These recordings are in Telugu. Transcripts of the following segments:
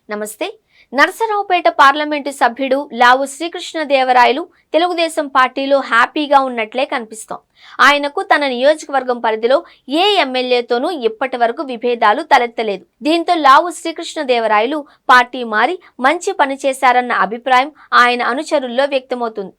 నమస్తే. నరసరావుపేట పార్లమెంటు సభ్యుడు లావు శ్రీకృష్ణదేవరాయలు తెలుగుదేశం పార్టీలో హ్యాపీగా ఉన్నట్లే కనిపిస్తోంది. ఆయనకు తన నియోజకవర్గం పరిధిలో ఏ ఎమ్మెల్యేతోనూ ఇప్పటి వరకు విభేదాలు తలెత్తలేదు. దీంతో లావు శ్రీకృష్ణదేవరాయలు పార్టీ మారి మంచి పని చేశారన్న అభిప్రాయం ఆయన అనుచరుల్లో వ్యక్తమవుతుంది.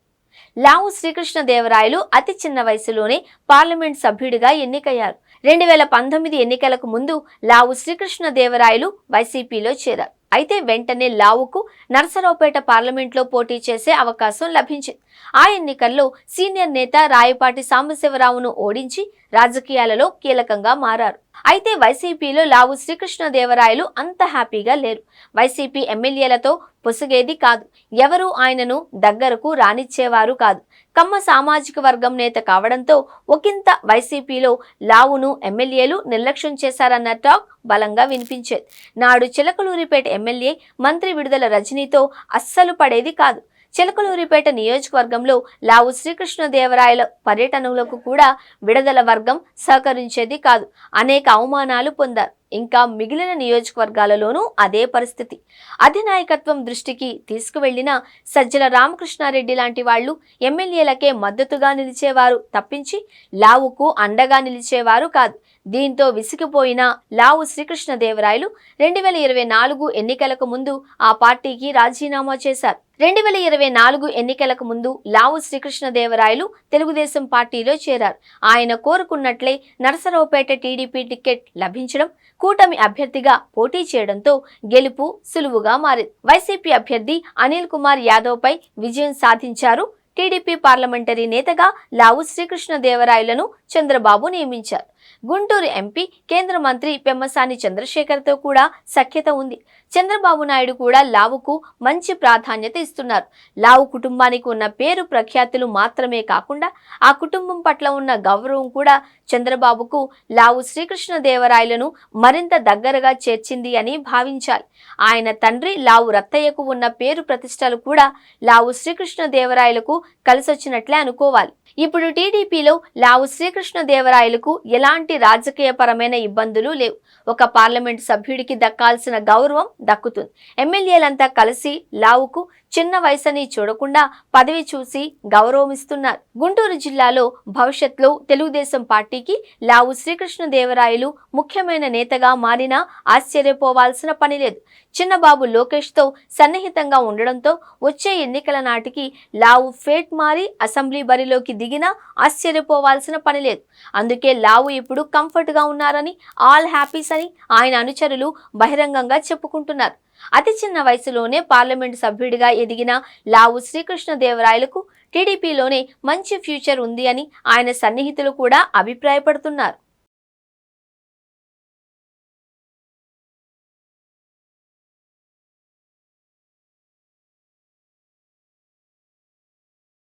లావు శ్రీకృష్ణదేవరాయలు అతి చిన్న వయసులోనే పార్లమెంట్ సభ్యుడిగా ఎన్నికయ్యారు. 2019 ఎన్నికలకు ముందు లావు శ్రీకృష్ణదేవరాయలు వైసీపీలో చేరారు. అయితే వెంటనే లావుకు నరసరావుపేట పార్లమెంట్లో పోటీ చేసే అవకాశం లభించింది. ఆ ఎన్నికల్లో సీనియర్ నేత రాయపాటి సాంబశివరావును ఓడించి రాజకీయాలలో కీలకంగా మారారు. అయితే వైసీపీలో లావు శ్రీకృష్ణదేవరాయలు అంత హ్యాపీగా లేరు. వైసీపీ ఎమ్మెల్యేలతో పొసగేది కాదు. ఎవరూ ఆయనను దగ్గరకు రానిచ్చేవారు కాదు. కమ్మ సామాజిక వర్గం నేత కావడంతో ఒకంత వైసీపీలో లావును ఎమ్మెల్యేలు నిర్లక్ష్యం చేశారన్న టాక్ బలంగా వినిపించేది. నాడు చిలకలూరిపేట ఎమ్మెల్యే మంత్రి విడుదల రజనీతో అస్సలు పడేది కాదు. చిలకలూరిపేట నియోజకవర్గంలో లావు శ్రీకృష్ణదేవరాయల పర్యటనలకు కూడా విడుదల వర్గం సహకరించేది కాదు. అనేక అవమానాలు పొందారు. ఇంకా మిగిలిన నియోజకవర్గాలలోనూ అదే పరిస్థితి. అధినాయకత్వం దృష్టికి తీసుకువెళ్లిన సజ్జల రామకృష్ణారెడ్డి లాంటి వాళ్లు ఎమ్మెల్యేలకే మద్దతుగా నిలిచేవారు తప్పించి లావుకు అండగా నిలిచేవారు కాదు. దీంతో విసిగిపోయిన లావు శ్రీకృష్ణదేవరాయలు 2024 ఎన్నికలకు ముందు ఆ పార్టీకి రాజీనామా చేశారు. 2024 ఎన్నికలకు ముందు లావు శ్రీకృష్ణదేవరాయలు తెలుగుదేశం పార్టీలో చేరారు. ఆయన కోరుకున్నట్లే నరసరావుపేట టీడీపీ టికెట్ లభించడం, కూటమి అభ్యర్థిగా పోటీ చేయడంతో గెలుపు సులువుగా మారింది. వైసీపీ అభ్యర్థి అనిల్ కుమార్ యాదవ్ పై విజయం సాధించారు. టీడీపీ పార్లమెంటరీ నేతగా లావు శ్రీకృష్ణదేవరాయలను చంద్రబాబు నియమించారు. గుంటూరు ఎంపీ, కేంద్ర మంత్రి పెమ్మసాని చంద్రశేఖర్తో కూడా సఖ్యత ఉంది. చంద్రబాబు నాయుడు కూడా లావుకు మంచి ప్రాధాన్యత ఇస్తున్నారు. లావు కుటుంబానికి ఉన్న పేరు ప్రఖ్యాతులు మాత్రమే కాకుండా ఆ కుటుంబం పట్ల ఉన్న గౌరవం కూడా చంద్రబాబుకు లావు శ్రీకృష్ణదేవరాయలను మరింత దగ్గరగా చేర్చింది అని భావించాలి. ఆయన తండ్రి లావు రత్తయ్యకు ఉన్న పేరు ప్రతిష్టలు కూడా లావు శ్రీకృష్ణదేవరాయలకు కలిసొచ్చినట్లే అనుకోవాలి. ఇప్పుడు టీడీపీలో లావు శ్రీకృష్ణదేవరాయలకు ఎలాంటి రాజకీయపరమైన ఇబ్బందులు లేవు. ఒక పార్లమెంటు సభ్యుడికి దక్కాల్సిన గౌరవం దక్కుతుంది. ఎమ్మెల్యేలంతా కలిసి లావుకు చిన్న వయసుని చూడకుండా పదవి చూసి గౌరవమిస్తున్నారు. గుంటూరు జిల్లాలో భవిష్యత్తులో తెలుగుదేశం పార్టీకి లావు శ్రీకృష్ణదేవరాయలు ముఖ్యమైన నేతగా మారినా ఆశ్చర్యపోవాల్సిన పని లేదు. చిన్నబాబు లోకేష్తో సన్నిహితంగా ఉండడంతో వచ్చే ఎన్నికల నాటికి లావు ఫేట్ మారి అసెంబ్లీ బరిలోకి దిగినా ఆశ్చర్యపోవాల్సిన పని లేదు. అందుకే లావు ఇప్పుడు కంఫర్ట్గా ఉన్నారని, ఆల్ హ్యాపీస్ అని ఆయన అనుచరులు బహిరంగంగా చెప్పుకుంటున్నారు. అతి చిన్న వయసులోనే పార్లమెంటు సభ్యుడిగా ఎదిగిన లావు శ్రీకృష్ణదేవరాయలకు టీడీపీలోనే మంచి ఫ్యూచర్ ఉంది అని ఆయన సన్నిహితులు కూడా అభిప్రాయపడుతున్నారు.